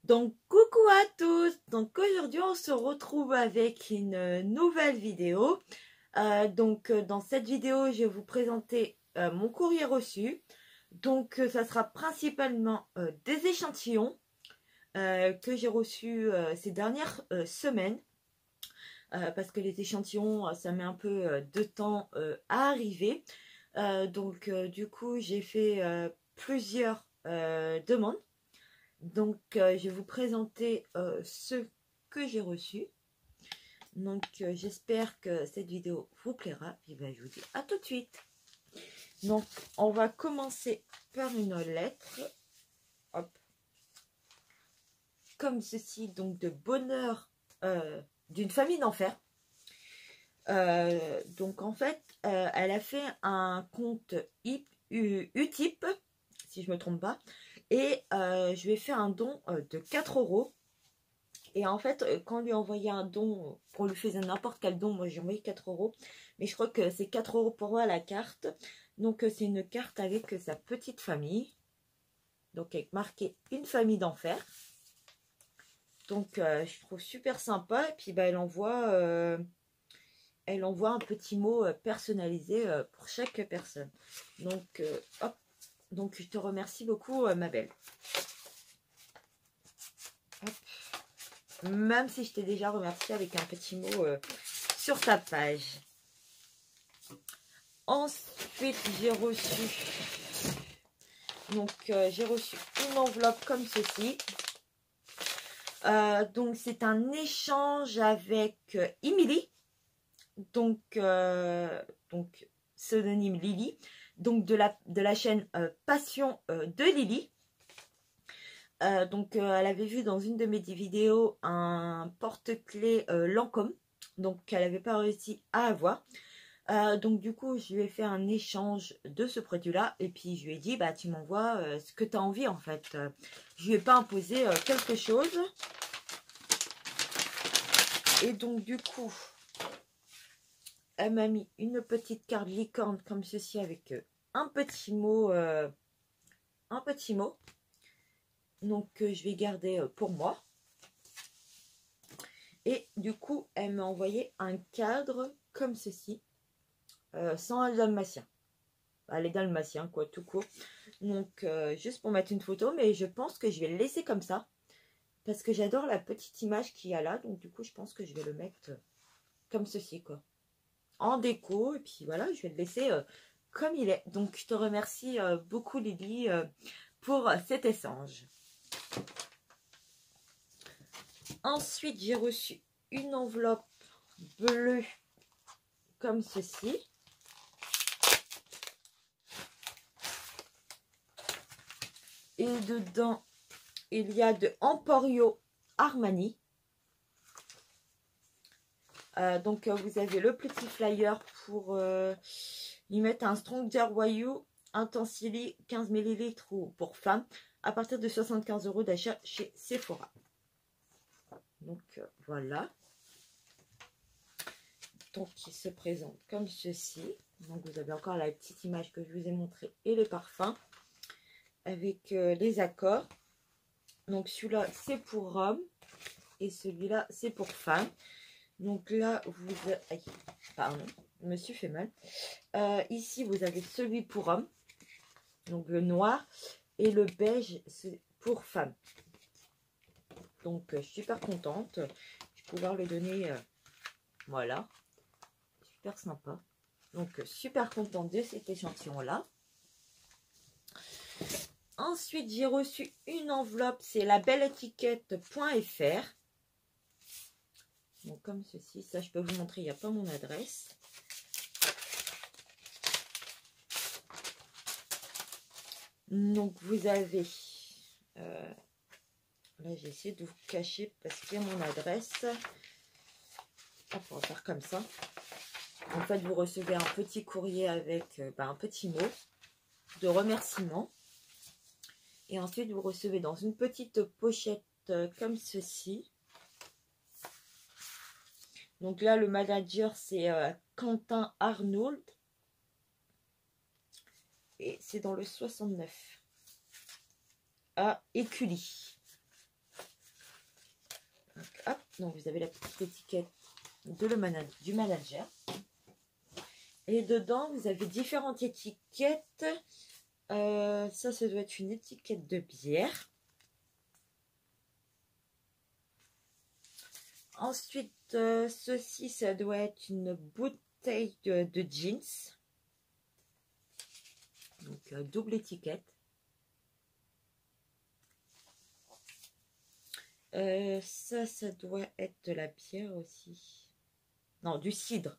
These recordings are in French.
Donc coucou à tous, donc aujourd'hui on se retrouve avec une nouvelle vidéo. Dans cette vidéo je vais vous présenter mon courrier reçu. Donc ça sera principalement des échantillons que j'ai reçus ces dernières semaines. Parce que les échantillons ça met un peu de temps à arriver. Du coup j'ai fait plusieurs demandes. Donc, je vais vous présenter ceux que j'ai reçus. Donc, j'espère que cette vidéo vous plaira. Et bien, je vous dis à tout de suite. Donc, on va commencer par une lettre. Hop. Comme ceci, donc de bonheur d'une famille d'enfer. Donc, en fait, elle a fait un compte Utip, si je ne me trompe pas. Et je lui ai fait un don de 4 €. Et en fait, quand on lui envoyait un don, qu'on lui faisait n'importe quel don, moi j'ai envoyé 4 €. Mais je crois que c'est 4 € pour moi la carte. Donc c'est une carte avec sa petite famille. Donc avec marqué une famille d'enfer. Donc je trouve super sympa. Et puis bah, elle envoie un petit mot personnalisé pour chaque personne. Donc hop. Donc je te remercie beaucoup ma belle. Hop. Même si je t'ai déjà remercié avec un petit mot sur ta page. Ensuite, j'ai reçu une enveloppe comme ceci. Donc, c'est un échange avec Emily. Donc, pseudonyme Lily. Donc, de la chaîne Passion de Lily. Elle avait vu dans une de mes vidéos un porte-clés Lancôme, donc elle n'avait pas réussi à avoir. Donc du coup je lui ai fait un échange de ce produit là et puis je lui ai dit bah tu m'envoies ce que tu as envie en fait. Je lui ai pas imposé quelque chose. Et donc du coup elle m'a mis une petite carte licorne comme ceci avec un petit mot. Donc je vais garder pour moi. Et du coup elle m'a envoyé un cadre comme ceci, sans un dalmatien. Les dalmatiens quoi, tout court. Donc juste pour mettre une photo, mais je pense que je vais le laisser comme ça. Parce que j'adore la petite image qu'il y a là. Donc du coup je pense que je vais le mettre comme ceci quoi. En déco. Et puis voilà, je vais le laisser comme il est. Donc je te remercie beaucoup Lily pour cet échange. Ensuite, j'ai reçu une enveloppe bleue comme ceci. Et dedans, il y a de Emporio Armani. Vous avez le petit flyer pour y mettre un Stronger Wayu Intensili 15 ml ou pour femmes à partir de 75 € d'achat chez Sephora. Donc voilà. Donc il se présente comme ceci. Donc vous avez encore la petite image que je vous ai montrée et les parfums avec les accords. Donc celui-là c'est pour hommes et celui-là c'est pour femmes. Donc là vous avez... Pardon, je me suis fait mal. Ici vous avez celui pour hommes. Donc le noir et le beige c'est pour femmes. Donc je suis super contente. Je vais pouvoir le donner voilà. Super sympa. Donc super contente de cet échantillon là. Ensuite j'ai reçu une enveloppe, c'est la belle étiquette.fr. Donc comme ceci, ça je peux vous montrer, il n'y a pas mon adresse. Donc vous avez là j'ai essayé de vous cacher parce qu'il y a mon adresse. Hop, on va faire comme ça. En fait vous recevez un petit courrier avec un petit mot de remerciement. Et ensuite vous recevez dans une petite pochette comme ceci. Donc là le manager c'est Quentin Arnould. et c'est dans le 69 à Écully. Donc, hop, donc vous avez la petite étiquette du manager. Et dedans, vous avez différentes étiquettes. Ça doit être une étiquette de bière. Ensuite, ceci, ça doit être une bouteille de jeans. Donc, double étiquette. Ça doit être de la bière aussi. Non, du cidre.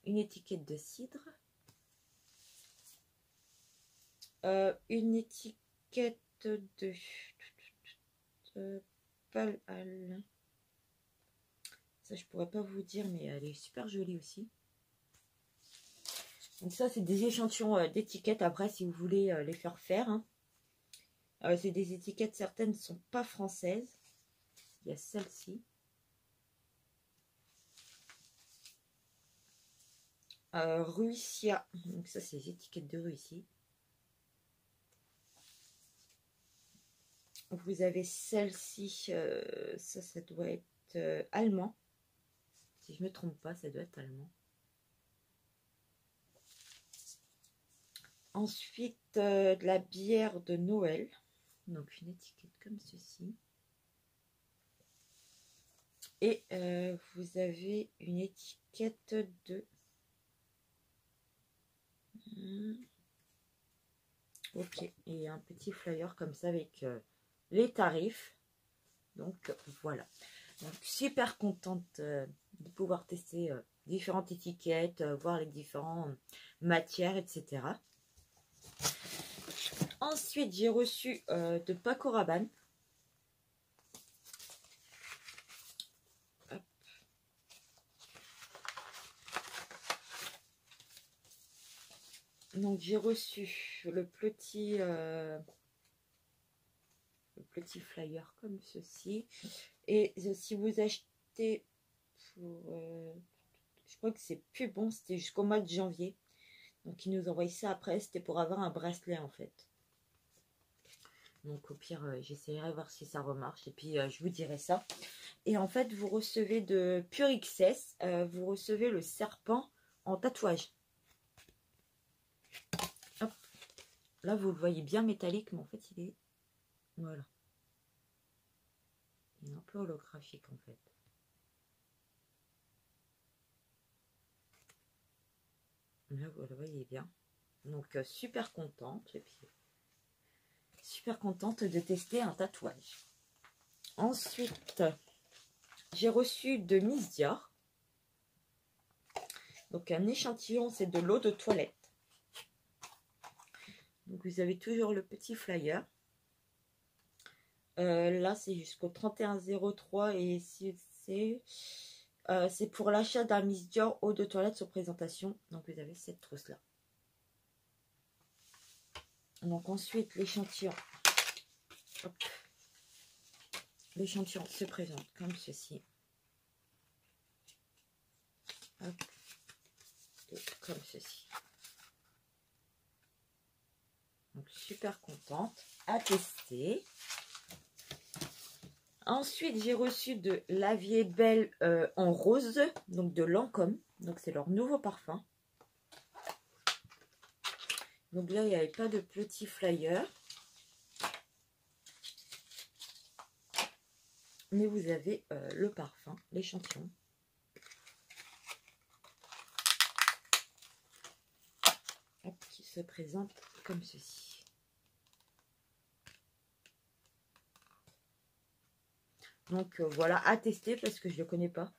Une étiquette de cidre. Une étiquette de Pale. Ça, je pourrais pas vous dire, mais elle est super jolie aussi. Donc ça, c'est des échantillons d'étiquettes. Après, si vous voulez les faire faire. Hein. C'est des étiquettes, certaines ne sont pas françaises. Il y a celle-ci. Ruissia. Donc ça, c'est les étiquettes de Russie. Vous avez celle-ci. Ça doit être allemand. Si je ne me trompe pas, ça doit être allemand. Ensuite, de la bière de Noël. Donc, une étiquette comme ceci. Et vous avez une étiquette de... Ok, et un petit flyer comme ça avec les tarifs. Donc, voilà. Donc, super contente de pouvoir tester différentes étiquettes, voir les différentes matières, etc. Ensuite, j'ai reçu de Paco Rabanne. Hop. Donc, j'ai reçu le petit flyer comme ceci. Et si vous achetez pour... je crois que c'est plus bon, c'était jusqu'au mois de janvier. Donc, ils nous envoient ça après. C'était pour avoir un bracelet, en fait. Donc, au pire, j'essaierai de voir si ça remarche. Et puis, je vous dirai ça. Et en fait, vous recevez de Pure XS. Vous recevez le serpent en tatouage. Hop. Là, vous le voyez bien métallique. Mais en fait, il est... Voilà. Il est un peu holographique, en fait. Là, vous le voyez bien. Donc, super contente. Et puis, super contente de tester un tatouage. Ensuite, j'ai reçu de Miss Dior. Donc, un échantillon, c'est de l'eau de toilette. Donc, vous avez toujours le petit flyer. Là, c'est jusqu'au 31/03 et c'est pour l'achat d'un Miss Dior eau de toilette sur présentation. Donc, vous avez cette trousse-là. Donc, ensuite, l'échantillon. L'échantillon se présente comme ceci. Hop. Et comme ceci. Donc, super contente à tester. Ensuite, j'ai reçu de La Vie est Belle en rose, donc de Lancôme. Donc, c'est leur nouveau parfum. Donc là, il n'y avait pas de petit flyer. Mais vous avez le parfum, l'échantillon. Qui se présente comme ceci. Donc voilà, à tester parce que je ne le connais pas.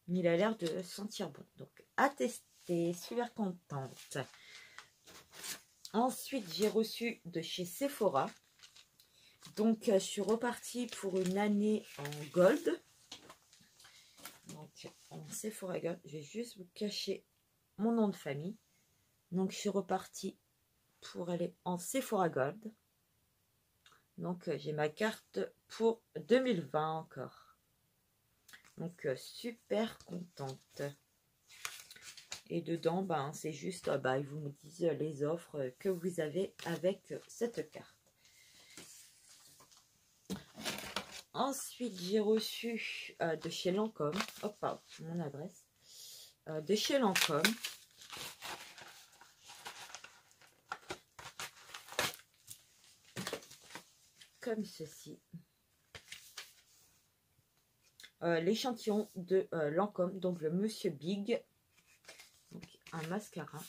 Mais il a l'air de sentir bon. Donc à tester, super contente. Ensuite, j'ai reçu de chez Sephora. Donc je suis repartie pour une année en gold. Donc en Sephora Gold, je vais juste vous cacher mon nom de famille. Donc je suis repartie pour aller en Sephora Gold. Donc j'ai ma carte pour 2020 encore. Donc super contente. Et dedans, ben, c'est juste, ils vous disent les offres que vous avez avec cette carte. Ensuite, j'ai reçu de chez Lancôme, hop, pardon, mon adresse, de chez Lancôme, comme ceci, l'échantillon de Lancôme, donc le Monsieur Big, donc un mascara,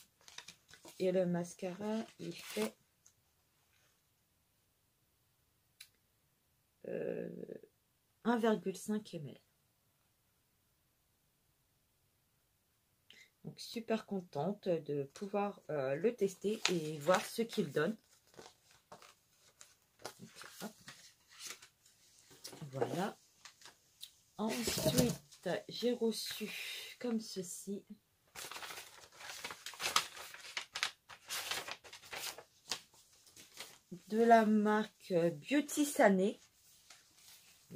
et le mascara, il fait 1,5 ml. Donc super contente de pouvoir le tester et voir ce qu'il donne. Donc, voilà. Ensuite, j'ai reçu comme ceci de la marque Beauty Sané.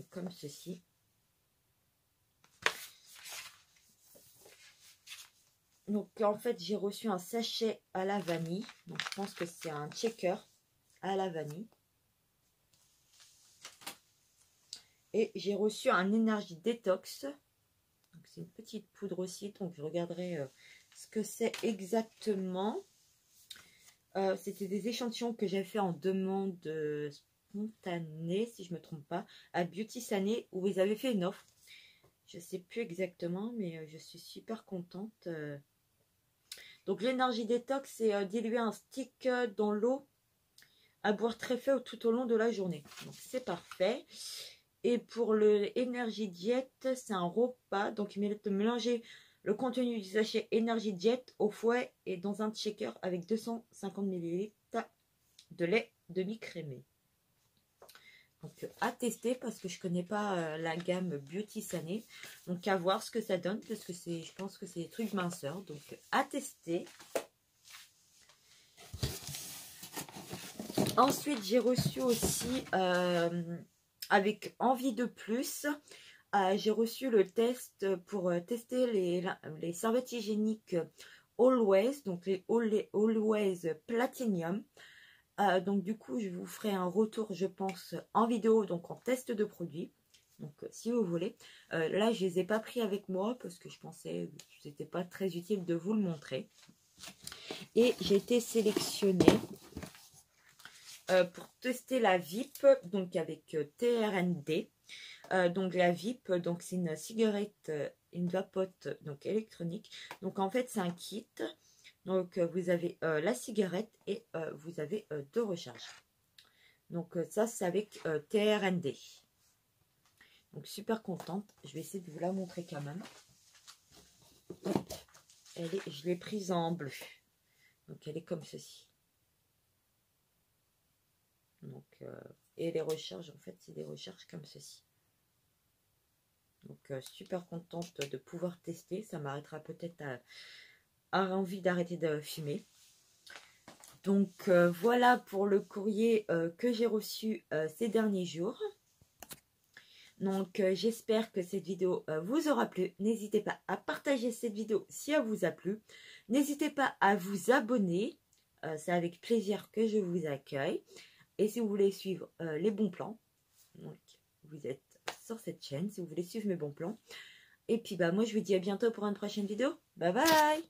Comme ceci. Donc en fait j'ai reçu un sachet à la vanille. Donc je pense que c'est un checker à la vanille. Et j'ai reçu un énergie détox. Donc c'est une petite poudre aussi. Donc je regarderai ce que c'est exactement. C'était des échantillons que j'ai fait en demande spontanée, si je ne me trompe pas, à Beauty Sané, où ils avaient fait une offre. Je ne sais plus exactement, mais je suis super contente. Donc l'énergie détox, c'est diluer un stick dans l'eau à boire très faible tout au long de la journée. Donc c'est parfait. Et pour le énergie diète, c'est un repas. Donc il mérite de mélanger le contenu du sachet énergie diète au fouet et dans un shaker avec 250 ml de lait demi-crémé. Donc à tester parce que je connais pas la gamme Beauty Sané. Donc à voir ce que ça donne parce que je pense que c'est des trucs minceurs. Donc à tester. Ensuite j'ai reçu aussi avec envie de plus. J'ai reçu le test pour tester les serviettes hygiéniques Always, donc les Always Platinum. Donc du coup je vous ferai un retour je pense en vidéo, donc en test de produit. Donc si vous voulez, là je les ai pas pris avec moi parce que je pensais que c'était pas très utile de vous le montrer. Et j'ai été sélectionnée pour tester la VIP, donc avec TRND. Donc la VIP, donc c'est une cigarette, une vapote donc électronique. Donc en fait c'est un kit. Donc vous avez la cigarette et vous avez 2 recharges. Donc ça c'est avec TRND. Donc super contente. Je vais essayer de vous la montrer quand même. Hop. Je l'ai prise en bleu. Donc elle est comme ceci. Donc et les recharges en fait c'est des recharges comme ceci. Donc super contente de pouvoir tester. Ça m'arrêtera peut-être à envie d'arrêter de fumer. Donc voilà pour le courrier que j'ai reçu ces derniers jours. Donc j'espère que cette vidéo vous aura plu. N'hésitez pas à partager cette vidéo si elle vous a plu. N'hésitez pas à vous abonner. C'est avec plaisir que je vous accueille. Et si vous voulez suivre les bons plans, donc vous êtes sur cette chaîne si vous voulez suivre mes bons plans. Et puis moi je vous dis à bientôt pour une prochaine vidéo. Bye bye!